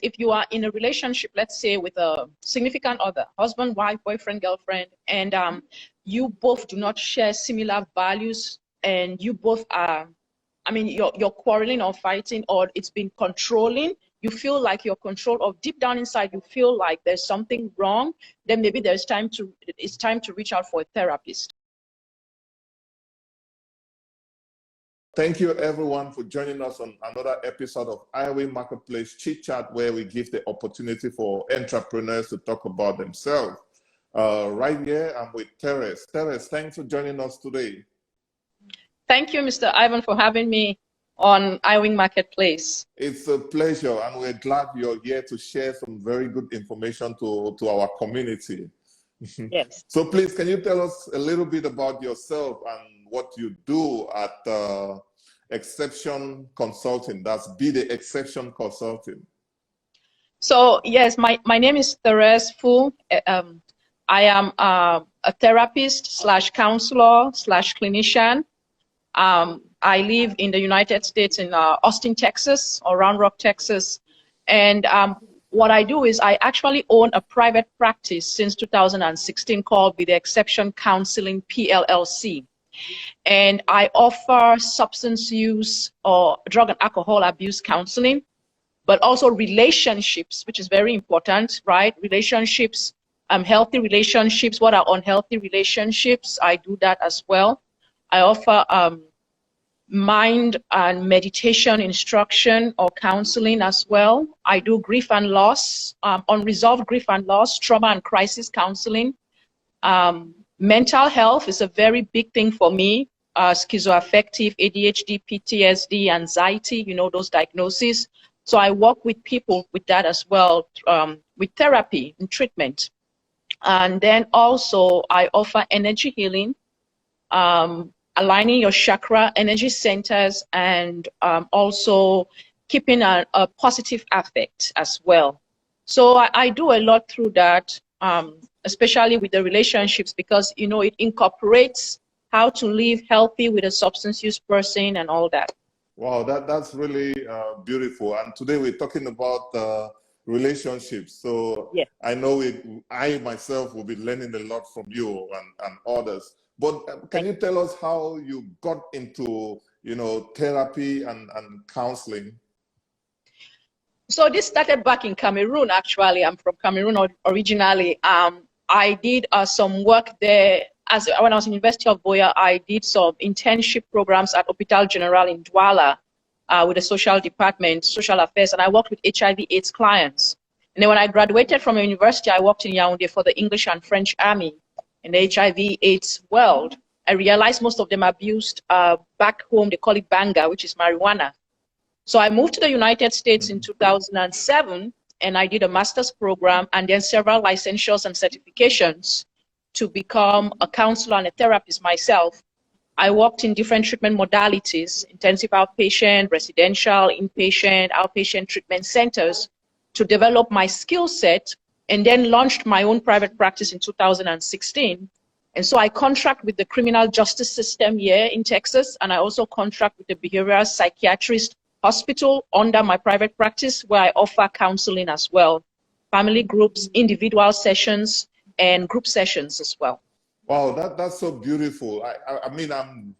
if you are in a relationship, let's say with a significant other, husband, wife, boyfriend, girlfriend, and you both do not share similar values, and you both are, I mean, you're quarreling or fighting, or it's been controlling, you feel like you're controlled, or deep down inside you feel like there's something wrong, then maybe it's time to reach out for a therapist. Thank you everyone for joining us on another episode of Iwing Marketplace Chit Chat, where we give the opportunity for entrepreneurs to talk about themselves. Right here, I'm with Therese. Therese, thanks for joining us today. Thank you, Mr. Ivan, for having me on Iwing Marketplace. It's a pleasure, and we're glad you're here to share some very good information to our community. Yes. So please, can you tell us a little bit about yourself and what you do at Exception Consulting? That's Be the Exception Consulting. So yes, my name is Therese Fuh. I am a therapist / counselor / clinician. I live in the United States in Austin, Texas, or Round Rock, Texas. And what I do is I actually own a private practice since 2016 called Be the Exception Counseling PLLC. And I offer substance use or drug and alcohol abuse counseling, but also relationships, which is very important, right? Relationships, healthy relationships. What are unhealthy relationships? I do that as well. I offer mind and meditation instruction or counseling as well. I do grief and loss, unresolved grief and loss, trauma and crisis counseling. Mental health is a very big thing for me. Schizoaffective, ADHD, PTSD, anxiety, you know, those diagnoses. So I work with people with that as well, with therapy and treatment. And then also I offer energy healing, aligning your chakra, energy centers, and also keeping a positive affect as well. So I do a lot through that, especially with the relationships, because, you know, it incorporates how to live healthy with a substance use person and all that. Wow, that's really beautiful. And today we're talking about relationships. So yeah. I know I myself will be learning a lot from you and others. But can you tell us how you got into, you know, therapy and counseling? So this started back in Cameroon, actually. I'm from Cameroon originally. I did some work there. When I was in University of Boya, I did some internship programs at Hôpital General in Douala with the social department, social affairs, and I worked with HIV/AIDS clients. And then when I graduated from university, I worked in Yaoundé for the English and French Army in the HIV/AIDS world. I realized most of them abused back home. They call it banga, which is marijuana. So I moved to the United States in 2007, and I did a master's program and then several licensures and certifications to become a counselor and a therapist myself. I worked in different treatment modalities, intensive outpatient, residential, inpatient, outpatient treatment centers to develop my skill set, and then launched my own private practice in 2016. And so I contract with the criminal justice system here in Texas, and I also contract with the behavioral psychiatrist hospital under my private practice, where I offer counseling as well, family groups, individual sessions, and group sessions as well. Wow, that's so beautiful. I mean, I'm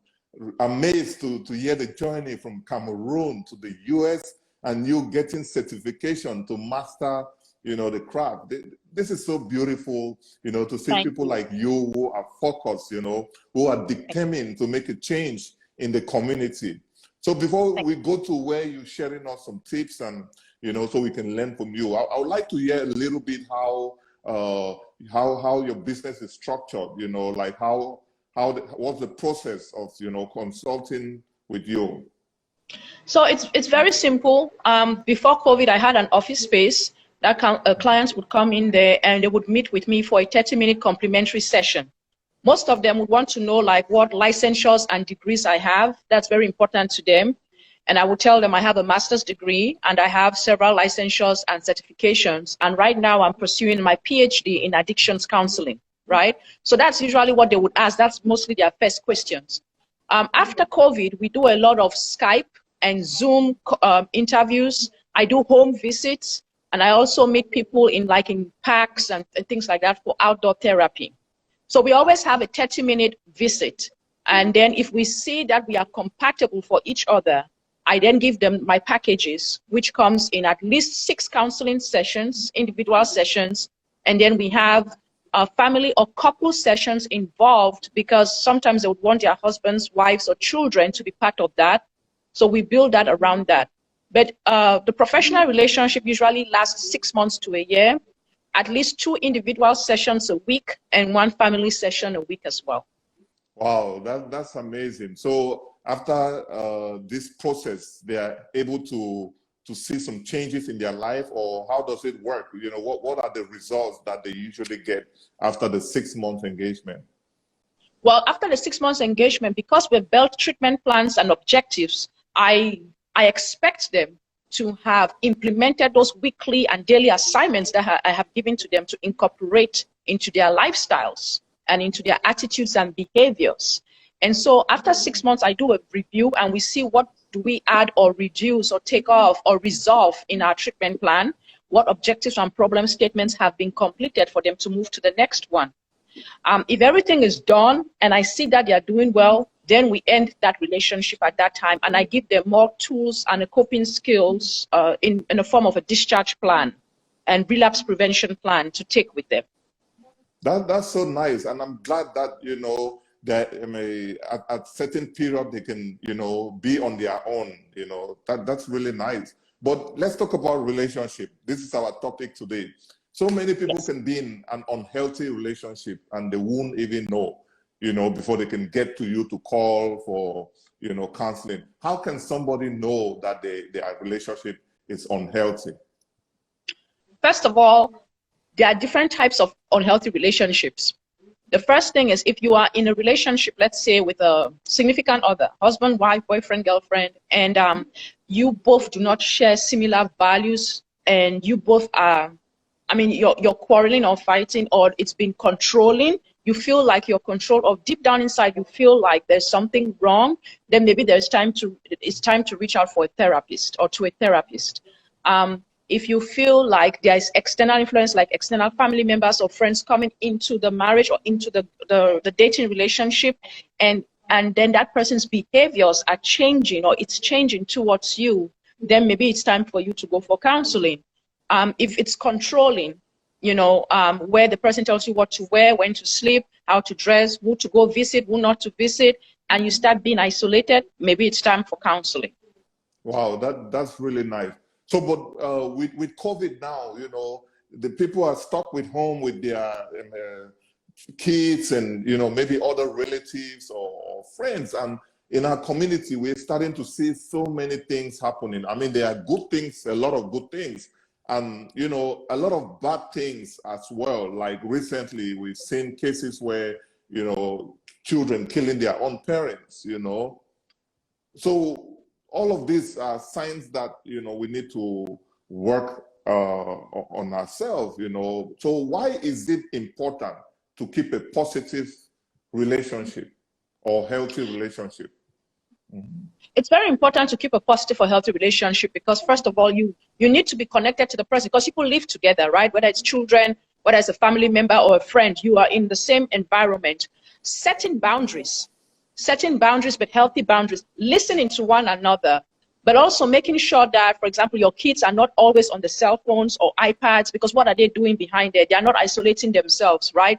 amazed to hear the journey from Cameroon to the US and you getting certification to master, you know, the craft. This is so beautiful, you know, to see people like you who are focused, you know, who are determined to make a change in the community. So before we go to where you're sharing us some tips and, you know, so we can learn from you, I would like to hear a little bit how your business is structured, you know, like what's the process of, you know, consulting with you? So it's very simple. Before COVID, I had an office space that clients would come in there and they would meet with me for a 30-minute complimentary session. Most of them would want to know like what licensures and degrees I have. That's very important to them. And I would tell them I have a master's degree and I have several licensures and certifications. And right now I'm pursuing my PhD in addictions counseling, right? So that's usually what they would ask. That's mostly their first questions. After COVID, we do a lot of Skype and Zoom interviews. I do home visits. And I also meet people in parks and things like that for outdoor therapy. So we always have a 30-minute visit. And then if we see that we are compatible for each other, I then give them my packages, which comes in at least 6 counseling sessions, individual sessions. And then we have family or couple sessions involved, because sometimes they would want their husbands, wives, or children to be part of that. So we build that around that. But the professional relationship usually lasts 6 months to a year, at least 2 individual sessions a week and 1 family session a week as well. Wow, that's amazing. So after this process, they are able to see some changes in their life, or how does it work? You know, what are the results that they usually get after the 6-month engagement? Well, after the 6 months engagement, because we've built treatment plans and objectives, I expect them to have implemented those weekly and daily assignments that I have given to them to incorporate into their lifestyles and into their attitudes and behaviors. And so after 6 months, I do a review and we see what do we add or reduce or take off or resolve in our treatment plan, what objectives and problem statements have been completed for them to move to the next one. If everything is done and I see that they are doing well, then we end that relationship at that time, and I give them more tools and coping skills in a form of a discharge plan and relapse prevention plan to take with them. That's so nice, and I'm glad that, you know, that at certain period they can, you know, be on their own. You know, that's really nice. But let's talk about relationship. This is our topic today. So many people can be in an unhealthy relationship and they won't even know, you know, before they can get to you to call for, you know, counseling. How can somebody know that their relationship is unhealthy? First of all, there are different types of unhealthy relationships. The first thing is, if you are in a relationship, let's say with a significant other, husband, wife, boyfriend, girlfriend, and you both do not share similar values, and you both are, I mean, you're quarreling or fighting, or it's been controlling, you feel like you're controlled, or deep down inside you feel like there's something wrong, then maybe it's time to reach out for a therapist or to a therapist. If you feel like there is external influence, like external family members or friends coming into the marriage or into the dating relationship, and then that person's behaviors are changing or it's changing towards you, then maybe it's time for you to go for counseling. If it's controlling, you know, where the person tells you what to wear, when to sleep, how to dress, who to go visit, who not to visit, and you start being isolated, maybe it's time for counseling. Wow, that's really nice. So, but with COVID now, you know, the people are stuck with home with their kids and, you know, maybe other relatives or friends. And in our community, we're starting to see so many things happening. I mean, there are good things, a lot of good things, and, you know, a lot of bad things as well. Like recently, we've seen cases where, you know, children killing their own parents, you know. So all of these are signs that, you know, we need to work on ourselves, you know. So why is it important to keep a positive relationship or healthy relationship? Mm-hmm. It's very important to keep a positive or healthy relationship because, first of all, you need to be connected to the person, because people live together, right? Whether it's children, whether it's a family member or a friend, you are in the same environment. Setting boundaries, but healthy boundaries, listening to one another, but also making sure that, for example, your kids are not always on the cell phones or iPads, because what are they doing behind there? They are not isolating themselves, right?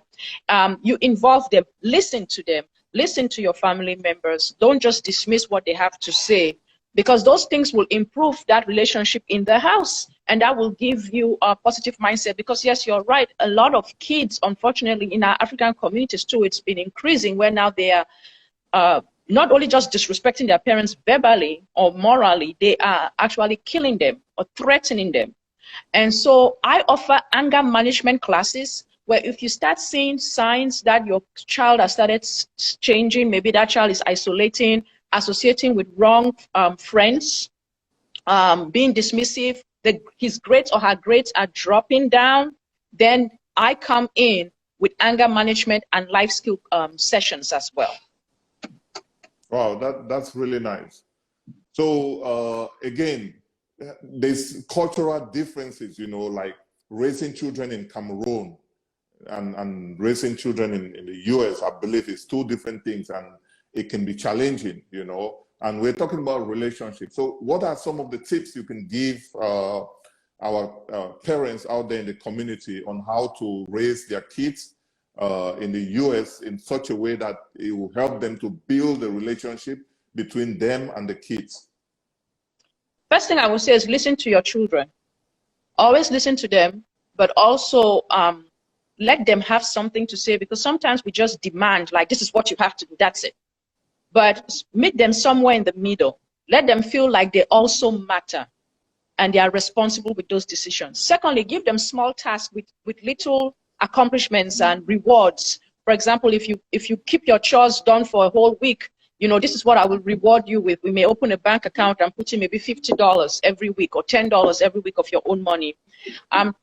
You involve them, listen to them, listen to your family members. Don't just dismiss what they have to say, because those things will improve that relationship in the house, and that will give you a positive mindset. Because yes, you're right, a lot of kids, unfortunately, in our African communities too, it's been increasing, where now they are not only just disrespecting their parents verbally or morally, they are actually killing them or threatening them. And so I offer anger management classes, where if you start seeing signs that your child has started changing, maybe that child is isolating, associating with wrong friends, being dismissive, his grades or her grades are dropping down, then I come in with anger management and life skill sessions as well. Wow, that's really nice. So again, there's cultural differences, you know, like raising children in Cameroon and raising children in the US, I believe is two different things, and it can be challenging, you know. And we're talking about relationships. So what are some of the tips you can give our parents out there in the community on how to raise their kids in the US in such a way that it will help them to build a relationship between them and the kids? First thing I would say is listen to your children. Always listen to them, but also let them have something to say, because sometimes we just demand, like, this is what you have to do, that's it. But meet them somewhere in the middle. Let them feel like they also matter and they are responsible with those decisions. Secondly, give them small tasks with little accomplishments and rewards. For example, if you keep your chores done for a whole week, you know, this is what I will reward you with. We may open a bank account and put in maybe $50 every week or $10 every week of your own money.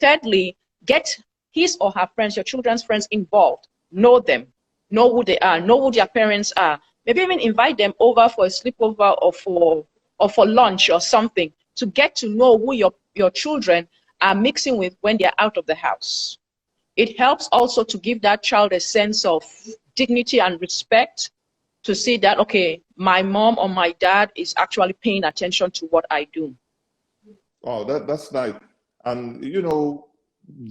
Thirdly, get his or her friends, your children's friends, involved. Know them. Know who they are. Know who their parents are. Maybe even invite them over for a sleepover or for lunch or something, to get to know who your children are mixing with when they're out of the house. It helps also to give that child a sense of dignity and respect, to see that, okay, my mom or my dad is actually paying attention to what I do. Oh, that's nice. And, you know,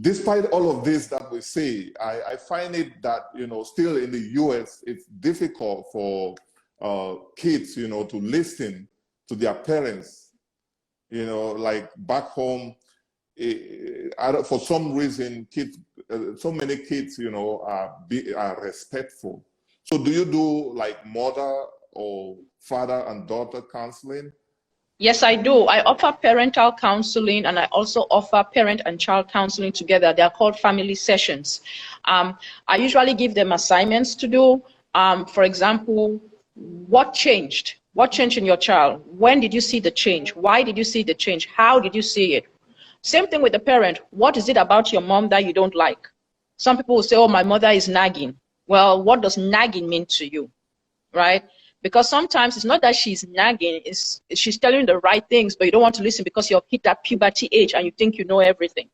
despite all of this that we say, I find it that, you know, still in the US, it's difficult for kids, you know, to listen to their parents. You know, like back home, for some reason, kids, so many kids, you know, are respectful. So do you do like mother or father and daughter counseling? Yes, I do. I offer parental counseling, and I also offer parent and child counseling together. They are called family sessions. I usually give them assignments to do. For example, what changed? What changed in your child? When did you see the change? Why did you see the change? How did you see it? Same thing with the parent. What is it about your mom that you don't like? Some people will say, oh, my mother is nagging. Well, what does nagging mean to you, right? Because sometimes it's not that she's nagging, she's telling you the right things, but you don't want to listen because you've hit that puberty age and you think you know everything.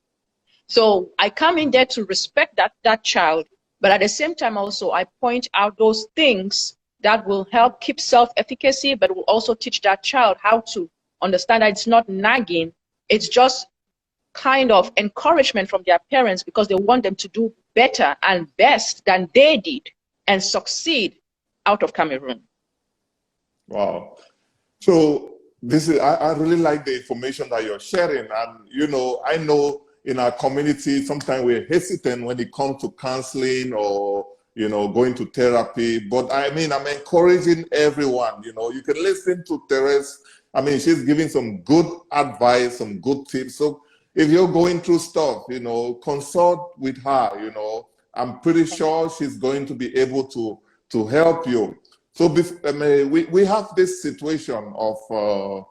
So I come in there to respect that child, but at the same time also I point out those things that will help keep self-efficacy, but will also teach that child how to understand that it's not nagging, it's just kind of encouragement from their parents, because they want them to do better and best than they did and succeed out of Cameroon. Wow. So this is, I really like the information that you're sharing. And, you know, I know in our community, sometimes we're hesitant when it comes to counseling or, you know, going to therapy. But I mean, I'm encouraging everyone, you know, you can listen to Therese. I mean, she's giving some good advice, some good tips. So if you're going through stuff, you know, consult with her, you know, I'm pretty sure she's going to be able to help you. So we have this situation of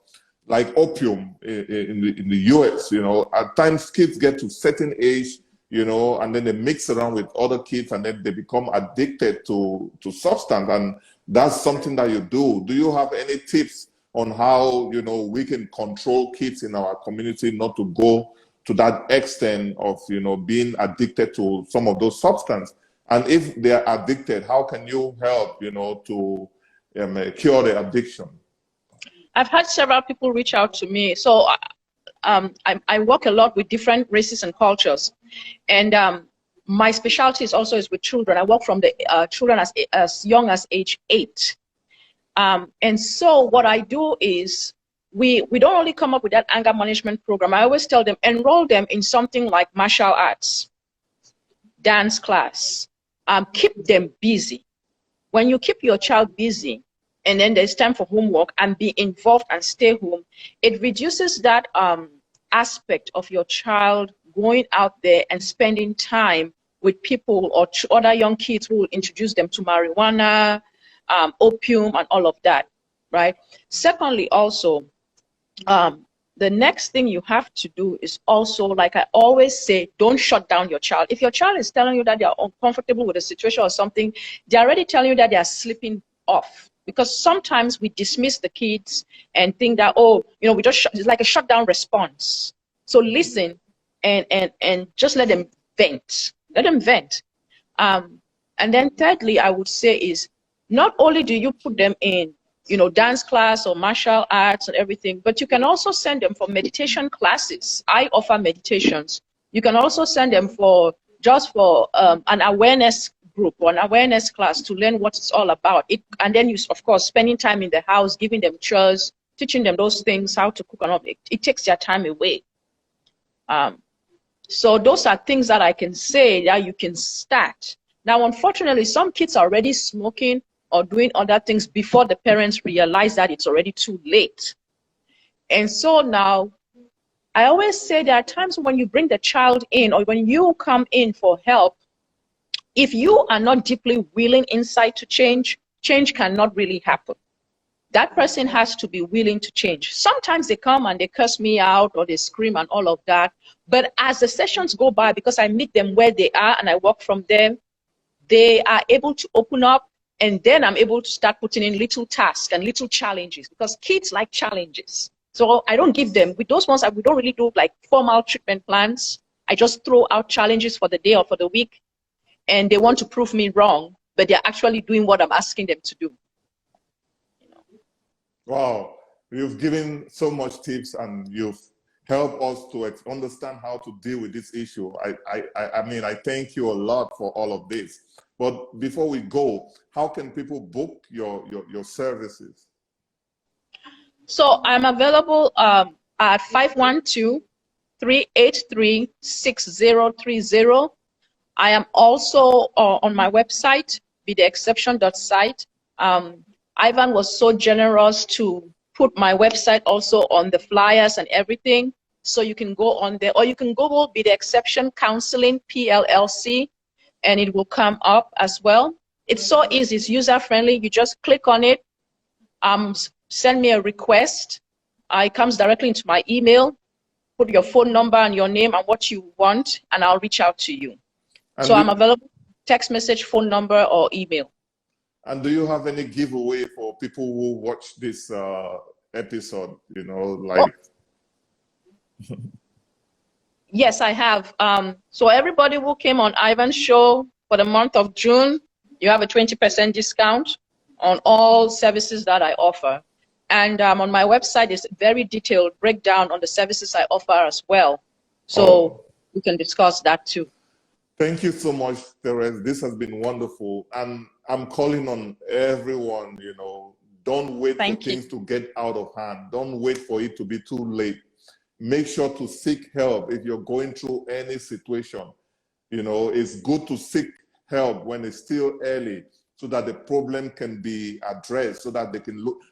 like opium in the US, you know, at times kids get to a certain age, you know, and then they mix around with other kids and then they become addicted to substance. And that's something that you do. Do you have any tips on how, you know, we can control kids in our community not to go to that extent of, you know, being addicted to some of those substances? And if they're addicted, how can you help, you know, to cure the addiction? I've had several people reach out to me. So I work a lot with different races and cultures. And my specialty is with children. I work from the children as young as age 8. And so what I do is we don't only come up with that anger management program. I always tell them, enroll them in something like martial arts, dance class. Keep them busy. When you keep your child busy and then there's time for homework and be involved and stay home, it reduces that aspect of your child going out there and spending time with people or other young kids who will introduce them to marijuana, opium, and all of that, right? Secondly, also, the next thing you have to do is also, like I always say, don't shut down your child. If your child is telling you that they are uncomfortable with a situation or something, they're already telling you that they are slipping off, because sometimes we dismiss the kids and think that, oh, we just it's like a shutdown response. So listen and just let them vent. Let them vent. And then thirdly, I would say is not only do you put them in, dance class or martial arts and everything, but you can also send them for meditation classes. I offer meditations. You can also send them for an awareness group or an awareness class to learn what it's all about. And then of course, spending time in the house, giving them chores, teaching them those things, how to cook and all. It takes their time away. So those are things that I can say that you can start. Now, unfortunately, some kids are already smoking or doing other things before the parents realize that it's already too late. And so now, I always say there are times when you bring the child in or when you come in for help, if you are not deeply willing inside to change, change cannot really happen. That person has to be willing to change. Sometimes they come and they curse me out or they scream and all of that. But as the sessions go by, because I meet them where they are and I work from them, they are able to open up, and then I'm able to start putting in little tasks and little challenges, because kids like challenges. So I don't give them, with those ones, we don't really do like formal treatment plans. I just throw out challenges for the day or for the week, and they want to prove me wrong, but they're actually doing what I'm asking them to do. Wow, you've given so much tips and you've helped us to understand how to deal with this issue. I mean, I thank you a lot for all of this. But before we go, how can people book your services? So I'm available at 512-383-6030. I am also on my website, betheexception.site. Ivan was so generous to put my website also on the flyers and everything. So you can go on there, or you can Google Be the Exception Counseling, PLLC, and it will come up as well. It's so easy, it's user-friendly. You just click on it, send me a request. It comes directly into my email. Put your phone number and your name and what you want, and I'll reach out to you. And so I'm available, text message, phone number, or email. And do you have any giveaway for people who watch this episode, like? Oh. Yes, I have. So everybody who came on Ivan's show for the month of June, you have a 20% discount on all services that I offer. And on my website is very detailed breakdown on the services I offer as well. So we can discuss that too. Thank you so much, Therese. This has been wonderful. And I'm calling on everyone, don't wait for things to get out of hand. Don't wait for it to be too late. Make sure to seek help if you're going through any situation. It's good to seek help when it's still early so that the problem can be addressed, so that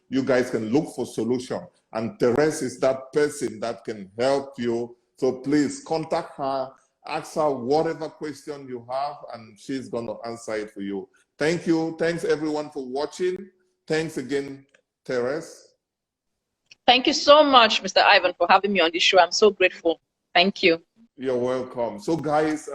you guys can look for solution. And Therese is that person that can help you. So please contact her, ask her whatever question you have, and she's going to answer it for you. Thank you. Thanks everyone for watching. Thanks again, Therese. Thank you so much, Mr. Ivan, for having me on this show. I'm so grateful. Thank you. You're welcome. So guys,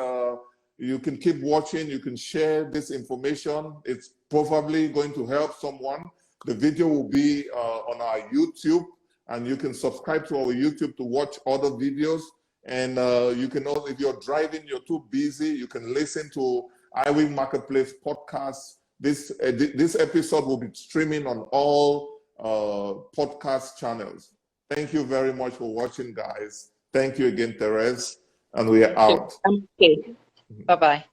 you can keep watching. You can share this information. It's probably going to help someone. The video will be on our YouTube, and you can subscribe to our YouTube to watch other videos. And you can also, if you're driving, you're too busy, you can listen to Iwing Marketplace podcast. This episode will be streaming on all podcast channels. Thank you very much for watching, guys. Thank you again, Therese, and we are out. Okay. Bye-bye.